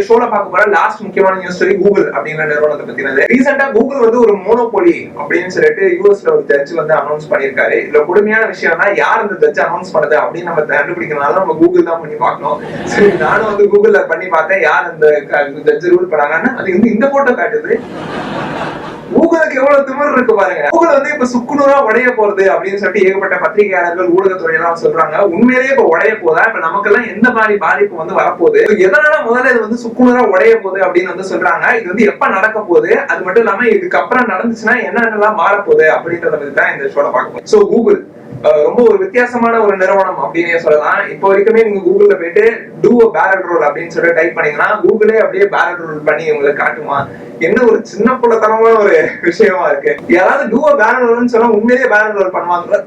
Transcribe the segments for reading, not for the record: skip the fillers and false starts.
ஷோல பார்க்க போற லாஸ்ட் முக்கியமான நியூஸ் ஸ்டோரி கூகுள் அப்படிங்கிற நிறுவனத்தை பத்தினது. ரீசெண்டா கூகுள் வந்து ஒரு மோனோபோலி அப்படின்னு சொல்லிட்டு யூஎஸ்ல ஒரு ஜட்ஜ் வந்து அனௌன்ஸ் பண்ணிருக்காரு. இதுல கொடுமையான விஷயம்னா யார் அந்த ஜட்ஜ் அனௌன்ஸ் பண்ணது அப்படின்னு நம்ம கண்டுபிடிக்கிறதுனால நம்ம கூகுள் தான் பண்ணி பார்க்கணும். சரி, நானும் வந்து கூகுள்ல பண்ணி பார்த்தேன் யார் அந்த ஜட்ஜ் ரூல் பண்ணாங்கன்னா அது வந்து இந்த போட்டோ காட்டுது. கூகுளுக்கு எவ்வளவு திமிர் இருக்கு பாருங்க. கூகுள் வந்து இப்ப சுக்குநூறா உடைய போறது அப்படின்னு சொல்லிட்டு ஏகப்பட்ட பத்திரிகையாளர்கள் ஊடகத்துறை எல்லாம் சொல்றாங்க. உண்மையிலேயே இப்ப உடைய போதா? இப்ப நமக்கு எல்லாம் எந்த மாதிரி பாதிப்பு வந்து வரப்போகுது, எதனால முதல்ல இது வந்து சுக்குநூறா உடைய போகுது அப்படின்னு வந்து சொல்றாங்க. இது வந்து எப்ப நடக்க போகுது, அது மட்டும் இல்லாம இதுக்கு அப்புறம் நடந்துச்சுன்னா என்னென்னலாம் மாறப்போகுது அப்படின்றத பத்தி தான் இந்த ஷோல பார்க்கணும். சோ கூகுள் ரொம்ப ஒரு வித்தியாசமான ஒரு நிறுவனம் அப்படின்னே சொல்லலாம். இப்போ வரைக்குமே நீங்க கூகுள்ல போயிட்டு டூ அ பேரல் ரோல் அப்படின்னு சொல்லி டைப் பண்ணீங்கன்னா கூகுளே அப்படியே பேரல் ரோல் பண்ணி உங்களுக்கு காட்டுமா? என்ன ஒரு சின்ன புள்ளத்தனமான ஒரு விஷயமா இருக்கு. யாராவது டூ அ பேரல் ரோல்னு சொன்னா உண்மையிலேயே பேரல் ரோல் பண்ணுவாங்க.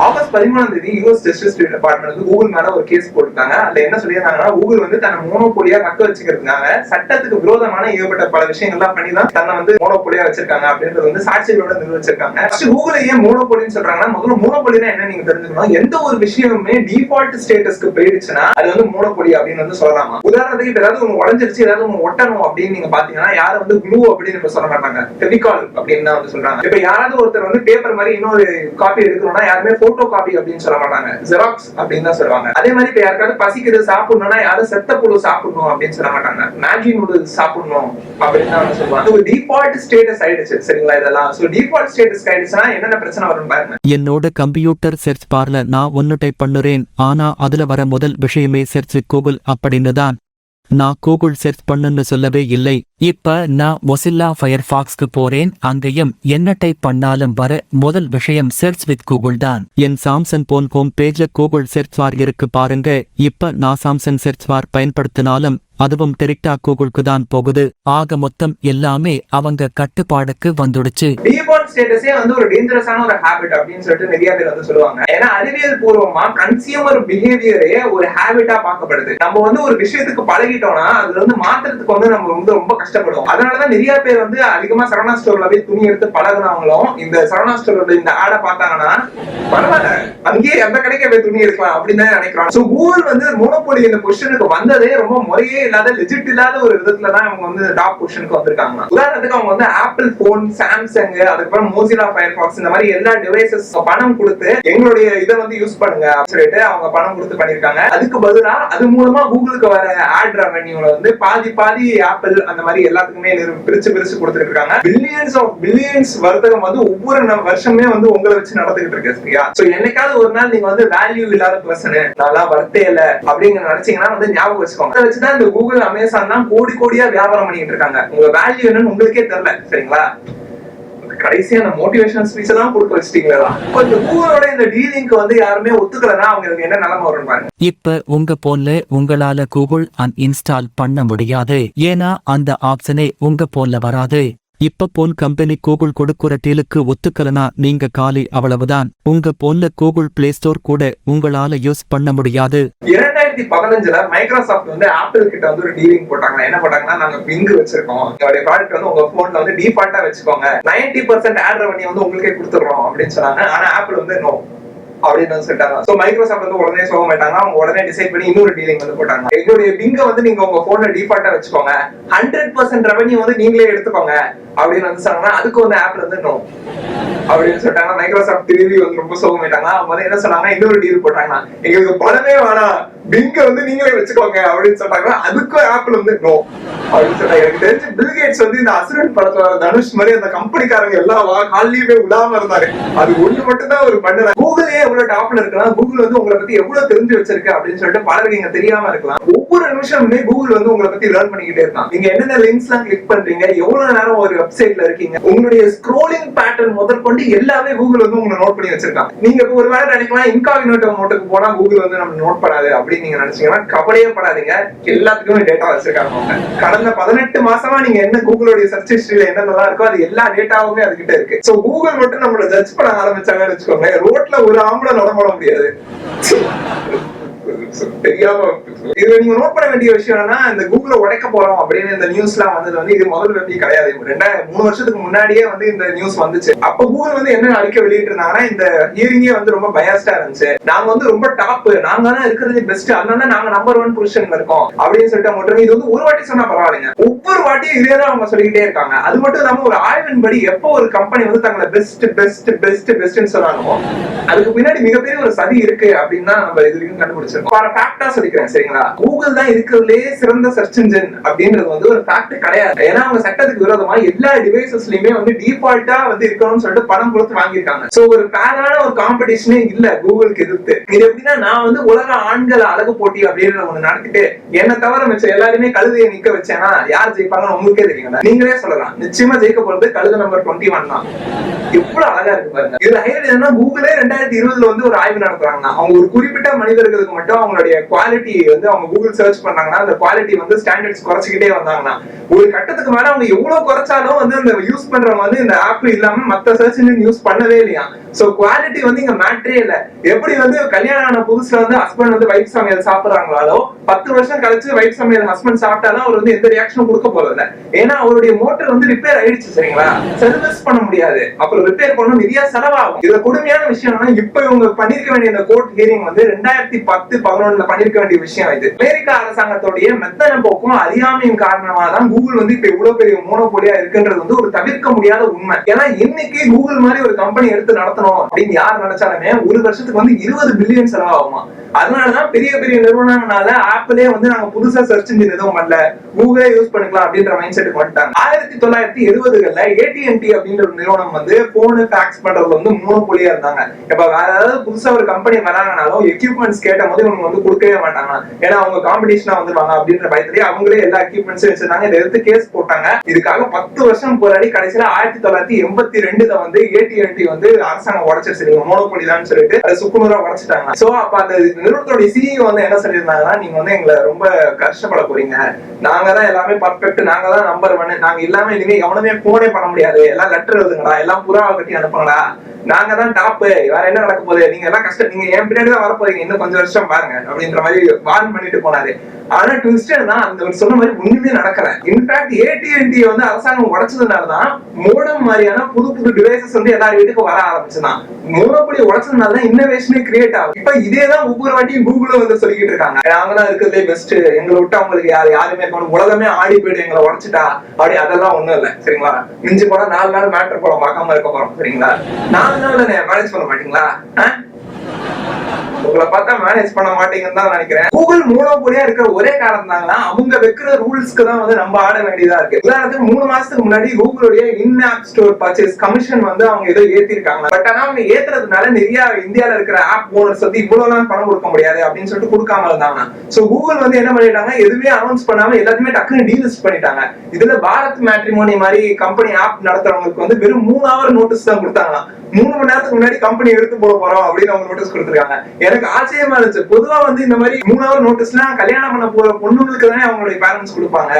ஆகஸ்ட் 13 யூஎஸ் ஜஸ்டிஸ் டிபார்ட்மெண்ட் வந்து கூகுள் மேல ஒரு கேஸ் போட்டுருக்காங்க. அதுல என்ன சொல்லியிருந்தாங்கன்னா கூகுள் வந்து தன்னை மோனோபோலியா தக்க வச்சுக்கிறதுனால சட்டத்துக்கு விரோதமான ஏகப்பட்ட பல விஷயங்கள்லாம் பண்ணி தான் தன்னை வந்து மோனோபோலியா வச்சிருக்காங்க அப்படின்றது வந்து சாட்சிகளோட நிரூபிச்சிருக்காங்க. கூகுள் ஏன் மோனோபோலின்னு சொல்றாங்கன்னா முதல்ல மோனோபோலினா என்ன நீங்க தெரிஞ்சுக்கணும். எந்த ஒரு விஷயமுமே டிஃபால்ட் ஸ்டேட்டஸ்க்கு போயிடுச்சுன்னா அது வந்து மோனோபோலி அப்படின்னு வந்து சொல்லலாமா. உதாரணத்துக்கு இப்ப ஏதாவது ஒண்ணு உடஞ்சிருச்சு, ஏதாவது ஒண்ணு ஒட்டணும் அப்படின்னு நீங்க பாத்தீங்கன்னா யாரும் வந்து க்ளூ அப்படின்னு சொல்ல மாட்டாங்க, ஃபெவிகால் அப்படின்னு தான் வந்து சொல்றாங்க. இப்ப யாராவது ஒருத்தர் வந்து பேப்பர் மாதிரி இன்னொரு காப்பி எடுக்கணும்னா யாருமே போட்டோ காப்பி அப்படின்னு சொல்ல மாட்டாங்க, ஜெராக்ஸ் அப்படின்னு தான் சொல்லுவாங்க. அதே மாதிரி இப்ப யாருக்காவது பசிக்குது சாப்பிடணும்னா யாரும் செத்த புழு சாப்பிடணும் அப்படின்னு சொல்ல மாட்டாங்க, மேகி நூடுல்ஸ் சாப்பிடணும் அப்படின்னு தான் சொல்லுவாங்க. ஒரு டிஃபால்ட் ஸ்டேட்டஸ் ஆயிடுச்சு சரிங்களா இதெல்லாம். சோ டிஃபால்ட் ஸ்டேட்டஸ் ஆயிடுச்சுன்னா என்னென்ன பிரச்சனை வரும் பாருங்க. என்னோட கம்ப்யூட்டர் சர்ச் பார்ல நான் ஒன்னு டைப் பண்ணுறேன், ஆனா அதுல வர முதல் விஷயமே சர்ச் கூகுள் அப்படின்னு தான். நான் கூகுள் சர்ச் பண்ணுன்னு சொல்லவே இல்லை. இப்ப நான் மொசில்லா ஃபயர்ஃபாக்ஸ்க்கு போறேன், அங்கேயும் என்ன டைப் பண்ணாலும் வர முதல் விஷயம் சர்ச் வித் கூகுள் தான். என் சாம்சங் போன் ஹோம் பேஜ்ல கூகுள் சர்ச் பார் இருக்கு பாருங்க. இப்ப நான் சாம்சங் சர்ச் பார் பயன்படுத்தினாலும் அதுவும் டெரிக்டா கூகுளுக்கு தான் போகுது. ஆக மொத்தம் எல்லாமே அவங்க கட்டுப்பாடுக்கு வந்துடுச்சு. டிஃபால்ட் ஸ்டேட்டஸே வந்து ஒரு டேஞ்சரஸான ஒரு ஹாபிட் அப்படின்னு சொல்லிட்டு நிறைய பேர் வந்து சொல்லுவாங்க. ஏன்னா அறிவியல் பூர்வமா கன்சியூமர் பிஹேவியரே ஒரு ஹாபிட்டா பார்க்கப்படுது. நம்ம வந்து ஒரு விஷயத்துக்கு பழகிட்டோம்னா அதுல வந்து மாத்துறதுக்கு வந்து நம்ம வந்து ரொம்ப கஷ்டப்படுவோம். அதனாலதான் நிறைய பேர் வந்து அதிகமா சரவணா ஸ்டோர்ல போய் துணி எடுத்து பழகினவங்களும் இந்த சரவணா ஸ்டோரோட இந்த ஆடை பார்த்தாங்கன்னா பரவாயில்ல அங்கேயே அந்த கடைக்கு போய் துணி எடுக்கலாம் அப்படின்னு தான் நினைக்கிறாங்க. சோ கூகுள் வந்து மோனோபோலி இந்த பொசிஷனுக்கு வந்ததே ரொம்ப முறையே இல்லாத லெஜிட் இல்லாத ஒரு விதத்துல தான் அவங்க வந்து டாப் பொசிஷனுக்கு வந்திருக்காங்க. உதாரணத்துக்கு அவங்க வந்து ஆப்பிள் போன், சாம்சங், அதுக்கப்புறம் மோசிலா ஃபயர்ஃபாக்ஸ் இந்த மாதிரி எல்லா டிவைசஸ் பணம் கொடுத்து எங்களுடைய இதை வந்து யூஸ் பண்ணுங்க அப்படின்னு சொல்லிட்டு அவங்க பணம் கொடுத்து பண்ணிருக்காங்க. அதுக்கு பதிலா அது மூலமா கூகுளுக்கு வர ஆட் ரெவென்யூல வந்து பாதி பாதி ஆப்பிள் அந்த மாதிரி எல்லாத்துக்குமே பிரிச்சு பிரிச்சு கொடுத்துட்டு இருக்காங்க. பில்லியன்ஸ் வர்த்தகம் வந்து ஒவ்வொரு வருஷமே வந்து உங்களை வச்சு நடந்துகிட்டு இருக்கு சரியா. சோ என்னைக்காவது ஒரு நாள் நீங்க வந்து வேல்யூ இல்லாத பர்சன், நல்லா வர்த்தே இல்ல அப்படிங்கிற நினைச்சீங்கன்னா வந்து ஞாபகம் வச்சுக்கோங்க. அதை வச்சுதான் இந்த கூகுள், அமேசான் தான் கோடி கோடியா வியாபாரம் பண்ணிட்டு இருக்காங்க. உங்க வேல்யூ என்னன்னு உங்களுக்கே தெரியல சரிங்களா. கடைசியா அந்த மோட்டிவேஷன் ஸ்பீச் எல்லாம் கொடுத்து வச்சிட்டீங்களா. இந்த கூகுளோட இந்த டீலிங்க்கு வந்து யாருமே ஒத்துக்கலன்னா அவங்க என்ன நிலைமை வரும் பாருங்க. இப்ப உங்க போன்ல உங்களால கூகுள் அன்இன்ஸ்டால் பண்ண முடியாது. ஏன்னா அந்த ஆப்ஷனே உங்க போன்ல வராது. இப்ப போன் கம்பெனி கூகுள் கொடுக்குற டீலுக்கு ஒத்துக்கலனா நீங்க காலி, அவ்வளவுதான். உங்க போன்ல கூகுள் பிளே ஸ்டோர் கூட உங்களால யூஸ் பண்ண முடியாது. 2015 மைக்ரோசாஃப்ட் வந்து ஆப்பிள் கிட்ட வந்து ஒரு டீலிங் போட்டாங்க. என்ன போட்டாங்கன்னா நாங்க பிங் வச்சிருக்கோம், எங்களுடைய ப்ராடக்ட் வந்து உங்க போன்ல வந்து டிஃபால்ட்டா வச்சுக்கோங்க, 90% ஆட் ரெவென்யூ வந்து உங்களுக்கே கொடுத்துறோம் அப்படின்னு சொன்னாங்க. ஆனா ஆப்பிள் வந்து நோ அப்படின்னு சொல்லிட்டாங்க. சோ மைக்ரோசாஃப்ட் வந்து உடனே சொல்ல மாட்டாங்க, அவங்க உடனே டிசைட் பண்ணி இன்னொரு டீலிங் வந்து போட்டாங்க. எங்களுடைய பிங்க வந்து நீங்க உங்க போன்ல டிஃபால்ட்டா வச்சுக்கோங்க, 100% ரெவென்யூ வந்து நீங்களே எடுத்துக்கோங்க அப்படின்னு வந்து சொன்னாங்கன்னா அதுக்கு வந்து ஆப்பிள் வந்து நோ அப்படின்னு சொல்லிட்டாங்க. மைக்ரோசாஃப்ட் திரும்பி வந்து ரொம்ப சோகமாயிட்டாங்க. அவங்க வந்து என்ன சொன்னாங்க, இன்னொரு டீல் போட்டாங்க, எங்களுக்கு பணமே வேணாம், பிங்க வந்து நீங்களே வச்சுக்கோங்க அப்படின்னு சொல்றாங்க. அதுக்கும் ஆப்பிள் வந்து நோ அப்படின்னு சொன்னாங்க. எனக்கு தெரிஞ்சு பில் கேட்ஸ் வந்து இந்த அசுரன் படத்துல தனுஷ் மாதிரி அந்த கம்பெனிக்காரங்க எல்லா காலையுமே விடாம இருந்தாரு. அது ஒண்ணு மட்டும் தான் ஒரு பண்ணல. கூகுளே எவ்வளவு டாப்ல இருக்கலாம், கூகுள் வந்து உங்களை பத்தி எவ்வளவு தெரிஞ்சு வச்சிருக்கு அப்படின்னு சொல்லிட்டு பலருக்கு இங்க தெரியாம இருக்கலாம். ஒவ்வொரு நிமிஷமுமே கூகுள் வந்து உங்களை பத்தி லேர்ன் பண்ணிக்கிட்டே இருக்கான். நீங்க என்னென்ன லிங்க்ஸ் எல்லாம் கிளிக் பண்றீங்க, எவ்வளவு நேரம் ஒரு வெப்சைட்ல இருக்கீங்க, உங்களுடைய ஸ்க்ரோலிங் பேட்டர்ன் முதற்கொண்டு எல்லாமே கூகுள் வந்து உங்களை நோட் பண்ணி வச்சிருக்காங்க. நீங்க ஒரு வேலை நினைக்கலாம் இன்காக்னிட்டோ மோட்டுக்கு போனா கூகுள் வந்து நம்ம நோட் பண்ணாது அப்படின்னு நீங்க நினைச்சீங்கன்னா கவலையே படாதீங்க, எல்லாத்துக்குமே டேட்டா வச்சிருக்காங்க. கடந்த 18 மாசமா நீங்க என்ன கூகுளோட சர்ச் ஹிஸ்டரியில என்னென்னலாம் இருக்கோ அது எல்லா டேட்டாவுமே அதுகிட்ட இருக்கு. சோ கூகுள் மட்டும் நம்மள ஜட்ஜ் பண்ண ஆரம்பிச்சாங்கன்னு வச்சுக்கோங்க, ரோட்ல ஒரு ஆம்பளை நடமாட முடியாது. தெரியாம இது நீங்க நோட் பண்ண வேண்டிய விஷயம் என்னன்னா, இந்த கூகுள உடைக்க போறோம் அப்படின்னு இந்த நியூஸ்லாம் வந்தது வந்து இது முதல் வெற்றி கிடையாது. 3 வருஷத்துக்கு முன்னாடியே வந்து இந்த நியூஸ் வந்துச்சு. அப்ப கூகுள் வந்து என்ன அறிக்கை வெளியிட்டு இருந்தாங்கன்னா, இந்த ஹியரிங்கே வந்து ரொம்ப பயாஸ்டா இருந்துச்சு. நாங்க வந்து ரொம்ப டாப், நாங்க தான் இருக்கிறது பெஸ்ட், அதனால நாங்க நம்பர் 1 பொசிஷன்ல இருக்கோம் அப்படின்னு சொல்லிட்டு மட்டும் இது வந்து ஒரு வாட்டி சொன்னா பரவாயில்லைங்க, ஒவ்வொரு வாட்டியும் இதேதான் அவங்க சொல்லிக்கிட்டே இருக்காங்க. அது மட்டும் இல்லாம ஒரு ஆய்வின்படி எப்போ ஒரு கம்பெனி வந்து தங்களை பெஸ்ட் பெஸ்ட் பெஸ்ட் பெஸ்ட்னு சொன்னாலும் அதுக்கு பின்னாடி மிகப்பெரிய ஒரு சதி இருக்கு அப்படின்னு தான் நம்ம இது வரைக்கும் கண்டுபிடிச்சிருக்கோம். ஃபேக்டா சொல்லிக்கிறேன் சரிங்களா, கூகுள் தான் இருக்கிறதுலே சிறந்த சர்ச் இன்ஜின் அப்படின்றது வந்து ஒரு ஃபேக்ட் கிடையாது. ஏன்னா அவங்க சட்டத்துக்கு விரோதமா எல்லா டிவைசஸ்லயுமே வந்து டிஃபால்ட்டா வந்து இருக்கணும்னு சொல்லிட்டு பணம் கொடுத்து வாங்கியிருக்காங்க. சோ ஒரு ஃபேரான ஒரு காம்படிஷனே இல்ல கூகுளுக்கு எதிர்த்து. இது எப்படின்னா, நான் வந்து உலக ஆண்கள் அழகு போட்டி அப்படின்ற ஒண்ணு நடத்திட்டு என்ன தவிர மிச்ச எல்லாருமே கழுதையை நிக்க வச்சேன்னா யார் ஜெயிப்பாங்கன்னு உங்களுக்கே தெரியுங்க. நீங்களே சொல்லலாம், நிச்சயமா ஜெயிக்க போறது கழுதை நம்பர் 21 தான். எவ்வளவு அழகா இருக்கு பாருங்க. இதுல ஹைலைட் என்னன்னா, கூகுளே 2020 வந்து ஒரு ஆய்வு நடத்துறாங்க. அவங்க ஒரு குறிப்பிட்ட மனிதர்களுக்கு மட்டும் அவங்களுடைய குவாலிட்டி வந்து அவங்க கூகுள் சர்ச் பண்ணாங்கன்னா அந்த குவாலிட்டி வந்து ஸ்டாண்டர்ட்ஸ் குறைச்சிக்கிட்டே வந்தாங்கன்னா ஒரு கட்டத்துக்கு மேல அவங்க எவ்வளவு குறைச்சாலும் வந்து இந்த யூஸ் பண்றவங்க வந்து இந்த ஆப் இல்லாம மத்த சர்ச் இன்ஜின் யூஸ் பண்ணவே இல்லையா. சோ குவாலிட்டி வந்து இங்க மேட்டரே இல்ல. எப்படி வந்து கல்யாணம் ஆன புதுசுல வந்து ஹஸ்பண்ட் வந்து வைஃப் சமையல் சாப்பிடுறாங்களோ 10 வருஷம் கழிச்சு வைஃப் சமையல் ஹஸ்பண்ட் சாப்பிட்டாலும் அவர் வந்து எந்த ரியாக்ஷனும் கொடுக்க போறது இல்ல. ஏன்னா அவருடைய மோட்டர் வந்து ரிப்பேர் ஆயிடுச்சு சரிங்களா, சர்வீஸ் பண்ண முடியாது, அப்புறம் ரிப்பேர் பண்ணணும், நிறைய செலவாகும். இதுல கொடுமையான விஷயம் இப்ப இவங்க பண்ணிருக்க வேண்டிய இந்த கோர்ட் ஹியரிங் வந்து 2010-11 பண்ணிருக்க வேண்டிய விஷயம். இது அமெரிக்கா அரசாங்கத்துடைய மெத்தன போக்கும் அறியாமையின் காரணமா தான் கூகுள் வந்து இப்ப இவ்வளவு பெரிய மோனோபோலியா இருக்குன்றது வந்து ஒரு தவிர்க்க முடியாத உண்மை. ஏன்னா இன்னைக்கு கூகுள் மாதிரி ஒரு கம்பெனி எடுத்து நடத்தணும் அப்படின்னு யார் நினைச்சாலுமே ஒரு வருஷத்துக்கு வந்து 20 பில்லியன் செலவாகுமா. அதனாலதான் பெரிய பெரிய நிறுவனங்களால ஆப்பிளே வந்து நாங்க புதுசா சர்ச் இன்ஜின் எதுவும் பண்ணல, கூகுளே யூஸ் பண்ணிக்கலாம் அப்படின்ற மைண்ட் செட்டுக்கு வந்துட்டாங்க. 1970களில் AT&T அப்படின்ற ஒரு நிறுவனம் வந்து போனு ஃபேக்ஸ் பண்றது வந்து மோனோபோலியா இருந்தாங்க. இப்ப வேற ஏதாவது புதுசா ஒரு கம்பெனி வராங்கனாலும் எக்யூப்மெண்ட்ஸ் கேட்ட போது இவங்க வந்து கொடுக்கவே மாட்டாங்க. ஏன்னா அவங்க காம்படிஷனா வந்துருவாங்க அப்படின்ற பயத்திலேயே அவங்களே எல்லா எக்யூப்மெண்ட்ஸும் வச்சிருந்தாங்க. இதை எடுத்து கேஸ் போட்டாங்க. இதுக்காக 10 வருஷம் போராடி கடைசியில 1982 வந்து AT&T வந்து அரசாங்கம் உடைச்சிருச்சு, மோனோபோலி தான் சொல்லிட்டு அதை சுக்குநூறா உடைச்சிட்டாங்க. சோ அப்ப அந்த நிறுவனத்தோட CEO வந்து என்ன சொல்லியிருந்தாங்கன்னா, நீங்க வந்து எங்களை ரொம்ப கஷ்டப்பட போறீங்க, நாங்க தான் எல்லாமே பர்ஃபெக்ட், நாங்க தான் நம்பர் 1, நாங்க இல்லாம இனிமே எவனுமே போனே பண்ண முடியாது, எல்லாம் லெட்டர் எழுதுங்களா, எல்லாம் புறாவை கட்டி அனுப்புங்களா, நாங்க தான் டாப், வேற என்ன நடக்க போகுது, நீங்க எல்லாம் கஷ்டம், நீங்க என் பின்னாடி தான் வர போறீங்க, இன்னும் கொஞ்சம் வருஷம் பாருங்க அப்படின்ற மாதிரி வார்ன் பண்ணிட்டு போனாரு. ஆனா ட்விஸ்ட் தான் அந்த சொன்ன மாதிரி ஒண்ணுமே நடக்கல. இன்ஃபேக்ட் AT&T வந்து அரசாங்கம் உடைச்சதுனாலதான் மோடம் மாதிரியான புது புது டிவைசஸ் வந்து எல்லாரும் வீட்டுக்கு வர ஆரம்பிச்சுதான். மோனோபோலி உடைச்சதுனாலதான் இன்னோவேஷனே கிரியேட் ஆகும். இப்ப இதேதான் ஒவ்வொரு வாட்டியும் கூகுளும் வந்து சொல்லிக்கிட்டு இருக்காங்க, நாங்க தான் இருக்கிறதுலே பெஸ்ட், எங்களை விட்டு அவங்களுக்கு யாருமே இருக்கணும், உலகமே ஆடி போயிடு எங்களை உடைச்சிட்டா அப்படி. அதெல்லாம் ஒண்ணும் இல்ல சரிங்களா. மிஞ்சி போனா 4 நாள் மேட்டர் போறோம், பார்க்காம இருக்க போறோம் சரிங்களா. 4 நாள்ல மேனேஜ் பண்ண மாட்டீங்களா? உங்களை பார்த்தா மேனேஜ் பண்ண மாட்டீங்கன்னு தான் நினைக்கிறேன். கூகுள் மோனோபோலியா இருக்கிற ஒரே காரணம் தாங்கன்னா அவங்க வைக்கிற ரூல்ஸ்க்கு தான் வந்து நம்ம ஆட வேண்டியதா இருக்கு. உதாரணத்துக்கு 3 மாசத்துக்கு முன்னாடி கூகுளுடைய in app store purchase commission வந்து அவங்க ஏதோ ஏத்திருக்காங்க. பட் ஆனா அவங்க ஏத்துறதுனால நிறைய இந்தியால இருக்கிற ஆப் ஓனர்ஸ் வந்து இவ்வளவு பணம் கொடுக்க முடியாது அப்படின்னு சொல்லிட்டு கொடுக்காம இருந்தாங்க. சோ கூகுள் வந்து என்ன பண்ணிட்டாங்க, எதுவுமே அனௌன்ஸ் பண்ணாம எல்லாத்தையுமே டக்குன்னு டீலிஸ்ட் பண்ணிட்டாங்க. இதுல பாரத் மேட்ரிமோனி மாதிரி கம்பெனி ஆப் நடத்துறவங்களுக்கு வந்து வெறும் 3 ஹவர் நோட்டீஸ் தான் கொடுத்தாங்க. 3 மணி நேரத்துக்கு முன்னாடி கம்பெனி எடுத்து போட போறோம் அப்படின்னு அவங்க நோட்டீஸ் கொடுத்துருக்காங்க. எனக்கு ஆச்சரியமா இருந்துச்சு. பொதுவா வந்து இந்த மாதிரி 3 ஹவர் நோட்டீஸ்லாம் கல்யாணம் பண்ண போற பொண்ணுங்களுக்கு தானே அவங்களுடைய பேரண்ட்ஸ் கொடுப்பாங்க.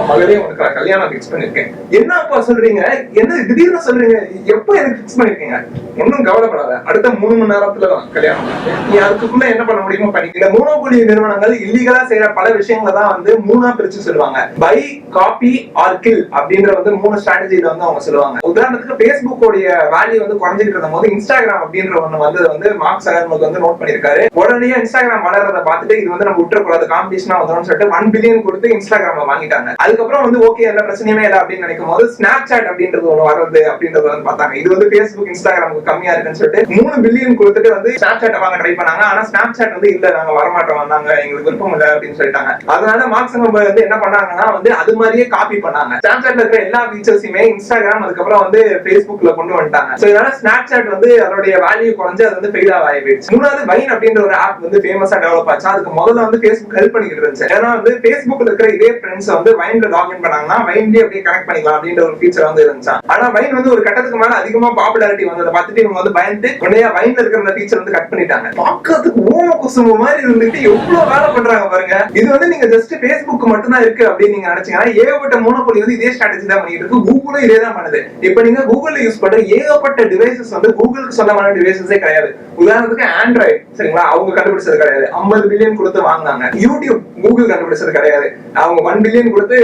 மகளே உனக்கு கல்யாணம் பிக்ஸ் பண்ணிருக்கேன், என்னப்பா சொல்றீங்க, என்ன திடீர்னு சொல்றீங்க, எப்ப எனக்கு பிக்ஸ் பண்ணிருக்கீங்க, ஒன்னும் கவலைப்படாத, அடுத்த 3 மணி நேரத்துல தான் கல்யாணம், நீ அதுக்குள்ள என்ன பண்ண முடியுமோ பண்ணிக்கல. மோனோபோலி நிறுவனங்கள் இல்லீகலா செய்யற பல விஷயங்களை தான் வந்து 3ஆ பிரிச்சு சொல்லுவாங்க. பை, காப்பி ஆர் கில் அப்படின்ற வந்து 3 ஸ்ட்ராட்டஜில வந்து அவங்க சொல்லுவாங்க. உதாரணத்துக்கு Facebook உடைய வேல்யூ வந்து குறைஞ்சிட்டு இருந்த போது இன்ஸ்டாகிராம் அப்படின்ற ஒண்ணு வந்து மார்க் சகர்பர்க் வந்து நோட் பண்ணிருக்காரு. உடனே இன்ஸ்டாகிராம் வளர்றத பார்த்துட்டு இது வந்து நம்ம விட்டுறக்கூடாது, காம்படிஷனா வந்துடும் சொல்லிட்டு 1 பில்லியன் கொடுத்து இன்ஸ்டாகிராம வாங்கிட்டாங்க. அதுக்கப்புறம் வந்து ஓகே எந்த பிரச்சனையுமே இல்லை அப்படின்னு நினைக்கும் போது ஸ்னாப்சாட் அப்படின்றது ஒண்ணு வர்றது அப்படின்றது வந்து பார்த்தாங்க. இது வந்து Facebook இன்ஸ்டாகிராமுக்கு கம்மியா இருக்குன்னு சொல்லிட்டு 3 பில்லியன் கொடுத்துட்டு வந்து ஸ்னாப்சாட் வாங்க ட்ரை பண்ணாங்க. ஆனா ஸ்னாப்சாட் வந்து இல்ல, நாங்க வரமாட்டோம், நாங்க எங்களுக்கு விருப்பம் இல்லை அப்படின்னு சொல்லிட்டாங்க. அதனால மார்க் சகர்பர்க் வந்து என்ன பண்ணாங்கன்னா வந்து அது மாதிரியே காப்பி பண்ணாங்க. ஸ்னாப்சாட்ல இருக்கிற எல்லா ஃபீச்சர்ஸுமே இன்ஸ்டாகிராம் அதுக்கப்புறம் வந்து Facebookல கொண்டு வந்துட்டாங்க. சோ இதனால ஸ்னாப்சாட் வந்து அதோடைய வேல்யூ குறைஞ்சு அது வந்து ஃபெயில் ஆகி போயிடுச்சு. 3வது வைன் அப்படின்ற ஒரு ஆப் வந்து ஃபேமஸா டெவலப் ஆச்சு. அதுக்கு முதல்ல வந்து Facebook ஹெல்ப் பண்ணிக்கிட்டு இருந்துச்சு. ஏன்னா வந்து Facebookல இருக்கிற இதே ஃப்ரெண்ட்ஸ் வந்து வைன்ல லாகின் பண்ணாங்கன்னா வைன்லயே அப்படியே கனெக்ட் பண்ணிக்கலாம் அப்படின்ற ஒரு ஃபீச்சர் வந்து இருந்துச்சு. ஆனா வைன் வந்து ஒரு கட்டத்துக்கு மேல அதிகமா பாப்புலாரிட்டி வந்ததை பார்த்துட்டு இவங்க வந்து பயந்து உடனே வைன்ல இருக்கிற அந்த ஃபீச்சர் வந்து கட் பண்ணிட்டாங்க. பார்க்கிறதுக்கு ஓம குசும மாதிரி இருந்துட்டு எவ்வளவு வேலை பண்றாங்க பாருங்க. இது வந்து நீங்க ஜஸ்ட் Facebook மட்டும் தான் இருக்கு அப்படின்னு நீங்க நினைச்சீங்கன்னா ஏகப்பட்ட மோனோபோலி வந்து இதே ஸ்ட்ராட்டஜி தான் பண்ணிட்டு இருக்கு. கூகுளும் இதே தான் பண்ணுது. இப்ப நீங்க கூகுள்ல யூஸ் பண்ற ஏகப்பட்ட ஏகப்பட்ட டிவைசஸ் வந்து கூகுளுக்கு சொந்தமான டிவைசஸே கிடையாது. உதாரணத்துக்கு ஆண்ட்ராய்டு சரிங்களா, அவங்க கண்டுபிடிச்சது கிடையாது, 50 பில்லியன் கொடுத்து வாங்கினாங்க. யூடியூப் கூகுள் கண்டுபிடிச்சது கிடையாது, அவங்க 1 பில்லியன் கொடுத்து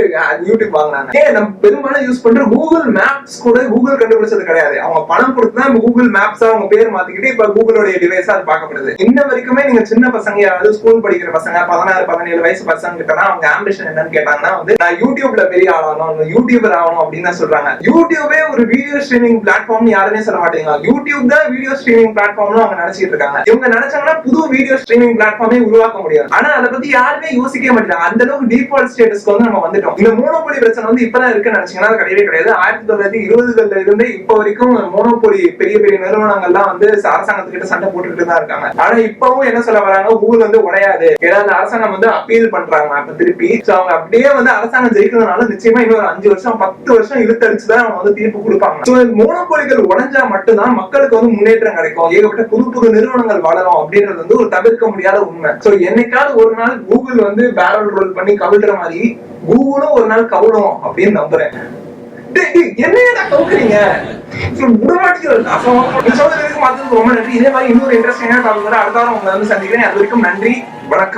யூடியூப் வாங்கினாங்க. ஏன் நம்ம பெரும்பாலும் யூஸ் பண்ற கூகுள் மேப்ஸ் கூட கூகுள் கண்டுபிடிச்சது கிடையாது, அவங்க பணம் கொடுத்து தான் கூகுள் மேப்ஸ் அவங்க பேர் மாத்திக்கிட்டு இப்ப கூகுளோட டிவைஸா அது பார்க்கப்படுது. இன்ன வரைக்குமே நீங்க சின்ன பசங்க யாராவது ஸ்கூல் படிக்கிற பசங்க 16-17 வயசு பசங்க கிட்ட அவங்க ஆம்பிஷன் என்னன்னு கேட்டாங்கன்னா வந்து நான் யூடியூப்ல பெரிய ஆகணும், யூடியூபர் ஆகணும் அப்படின்னு தான் சொல்றாங்க. யூடியூபே ஒரு வீடியோ ஸ்ட்ரீமிங் பிளாட்ஃபார்ம் யாருமே சொல்ல மாட்டேங்க. யூடியூப் தான் வீடியோ ஸ்ட்ரீமிங் பிளாட்ஃபார்ம்னு அவங்க நினைச்சிட்டு இருக்காங்க. இவங்க நினைச்சாங்கன்னா புது வீடியோ ஸ்ட்ரீமிங் பிளாட்ஃபார்மே உருவாக்க முடியாது. ஆனா அதை பத்தி யாருமே யோசிக்க மாட்டாங்க. அந்த அளவுக்கு டிஃபால்ட் ஸ்டேட்டஸ்க்கு வந்து நம்ம வந்துட்டோம். இந்த மோனோபோலி பிரச்சனை வந்து இப்பதான் இருக்குன்னு நினைச்சீங்கன்னா அது கிடையவே கிடையாது. 1920களில் இருந்தே இப்ப வரைக்கும் மோனோபோலி பெரிய பெரிய நிறுவனங்கள்லாம் வந்து அரசாங்கத்துக்கிட்ட சண்டை போட்டுக்கிட்டு தான் இருக்காங்க. ஆனா இப்பவும் என்ன சொல்ல வராங்க, கூகுள் வந்து உடையாது, ஏன்னா அந்த அரசாங்கம் வந்து அப்பீல் பண்றாங்க அப்ப திருப்பி. அவங்க அப்படியே வந்து அரசாங்கம் ஜெயிக்கிறதுனால நிச்சயமா இன்னொரு 5 வருஷம் 10 வருஷம் இழுத்தடிச்சுதான் அவங்க வந்து தீர்ப்பு கொடுப்பாங்க. மோனோபோலிகள் உடைஞ்சா மட்டும்தான் மக்களுக்கு வந்து முன்னேற்றம் கிடைக்கும், ஏகப்பட்ட புது புது நிறுவனங்கள் வளரும் அப்படின்றது வந்து ஒரு தவிர்க்க முடியாத உண்மை. சோ என்னைக்காவது ஒரு நாள் கூகுள் வந்து பேரல் ரோல் பண்ணி கவிழ்ற மாதிரி கூகுளும் ஒரு நாள் கவுளும் அப்படின்னு நம்புறேன். என்னையா கவுக்குறீங்க ரொம்ப நன்றி. இதே மாதிரி இன்னொரு இன்ட்ரெஸ்டிங்கான டாபிக் அடுத்த வாரம் உங்களை வந்து சந்திக்கிறேன். அது வரைக்கும் நன்றி, வணக்கம்.